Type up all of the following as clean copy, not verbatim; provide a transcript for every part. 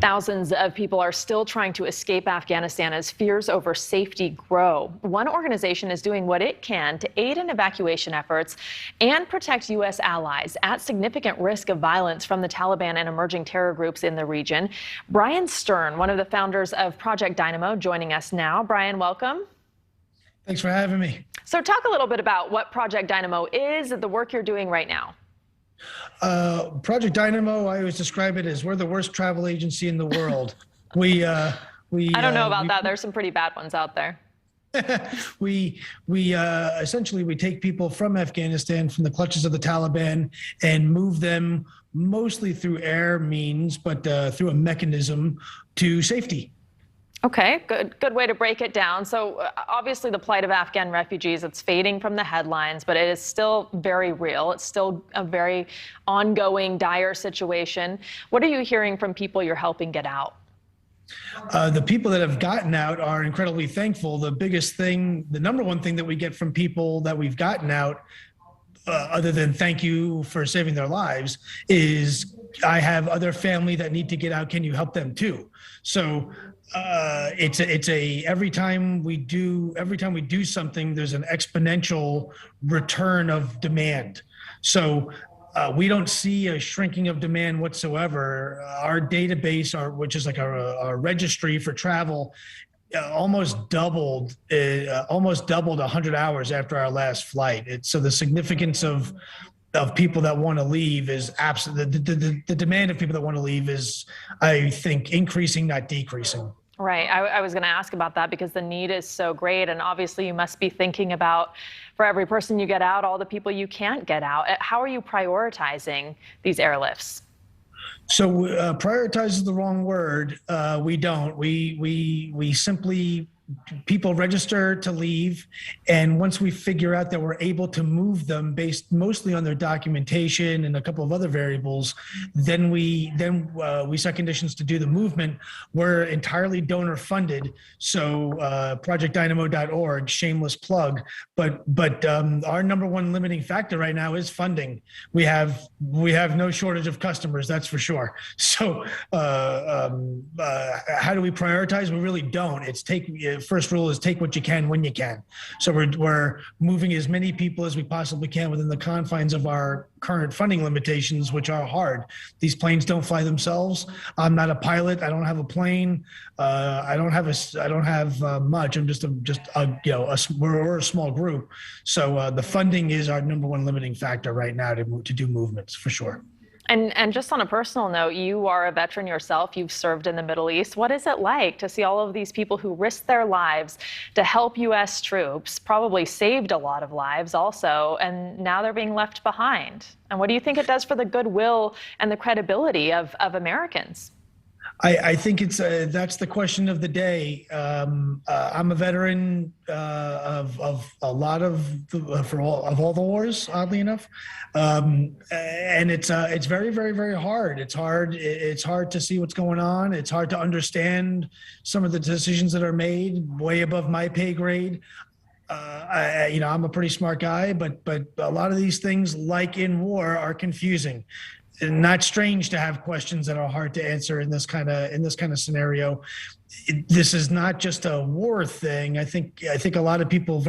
Thousands of people are still trying to escape Afghanistan as fears over safety grow. One organization is doing what it can to aid in evacuation efforts and protect U.S. allies at significant risk of violence from the Taliban and emerging terror groups in the region. Brian Stern, one of the founders of Project Dynamo, joining us now. Brian, welcome. Thanks for having me. So talk a little bit about what Project Dynamo is, the work you're doing right now. Project Dynamo, I always describe it as we're the worst travel agency in the world. I don't know about that. There's some pretty bad ones out there. we essentially take people from Afghanistan, from the clutches of the Taliban, and move them mostly through air means, but through a mechanism to safety. Okay, good way to break it down. So obviously the plight of Afghan refugees, it's fading from the headlines, but it is still very real. It's still a very ongoing, dire situation. What are you hearing from people you're helping get out? The people that have gotten out are incredibly thankful. The biggest thing, the number one thing that we get from people that we've gotten out, other than thank you for saving their lives, is I have other family that need to get out. Can you help them too? So every time we do something, there's an exponential return of demand. So we don't see a shrinking of demand whatsoever. Our database, which is like our registry for travel, almost doubled 100 hours after our last flight. So the significance of people that want to leave is absolutely, the demand of people that want to leave is, I think, increasing, not decreasing. Right. I was going to ask about that because the need is so great. And obviously you must be thinking about, for every person you get out, all the people you can't get out. How are you prioritizing these airlifts? So prioritize is the wrong word. We don't. We simply, people register to leave, and once we figure out that we're able to move them based mostly on their documentation and a couple of other variables, then we set conditions to do the movement. We're entirely donor funded, so projectdynamo.org, shameless plug, but our number one limiting factor right now is funding. We have no shortage of customers, that's for sure. So how do we prioritize? We really don't. First rule is take what you can when you can. So we're moving as many people as we possibly can within the confines of our current funding limitations, which are hard. These planes don't fly themselves. I'm not a pilot. I don't have a plane. I don't have much. I'm we're a small group. So the funding is our number one limiting factor right now to do movements, for sure. And just on a personal note, you are a veteran yourself. You've served in the Middle East. What is it like to see all of these people who risked their lives to help U.S. troops, probably saved a lot of lives also, and now they're being left behind? And what do you think it does for the goodwill and the credibility of Americans? I think that's the question of the day. I'm a veteran of a lot of all the wars, oddly enough, and it's very, very, very hard. It's hard to see what's going on. It's hard to understand some of the decisions that are made way above my pay grade. I'm a pretty smart guy, but a lot of these things, like in war, are confusing. Not strange to have questions that are hard to answer in this kind of scenario. This is not just a war thing. I think a lot of people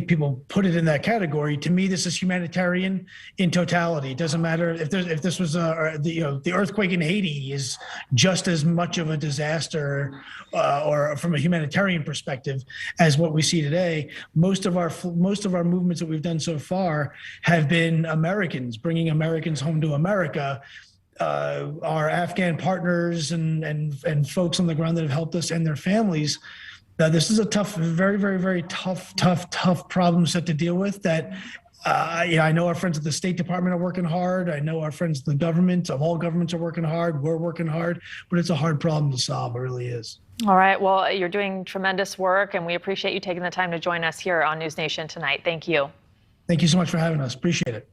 people put it in that category. To me, this is humanitarian in totality. It doesn't matter if this was the earthquake in Haiti is just as much of a disaster or from a humanitarian perspective as what we see today. Most of our movements that we've done so far have been Americans, bringing Americans home to America. Our Afghan partners and folks on the ground that have helped us and their families. This is a tough, very, very, very tough problem set to deal with. That I know our friends at the State Department are working hard. I know our friends at the government of all governments are working hard. We're working hard, but it's a hard problem to solve. It really is. All right. Well, you're doing tremendous work, and we appreciate you taking the time to join us here on NewsNation tonight. Thank you. Thank you so much for having us. Appreciate it.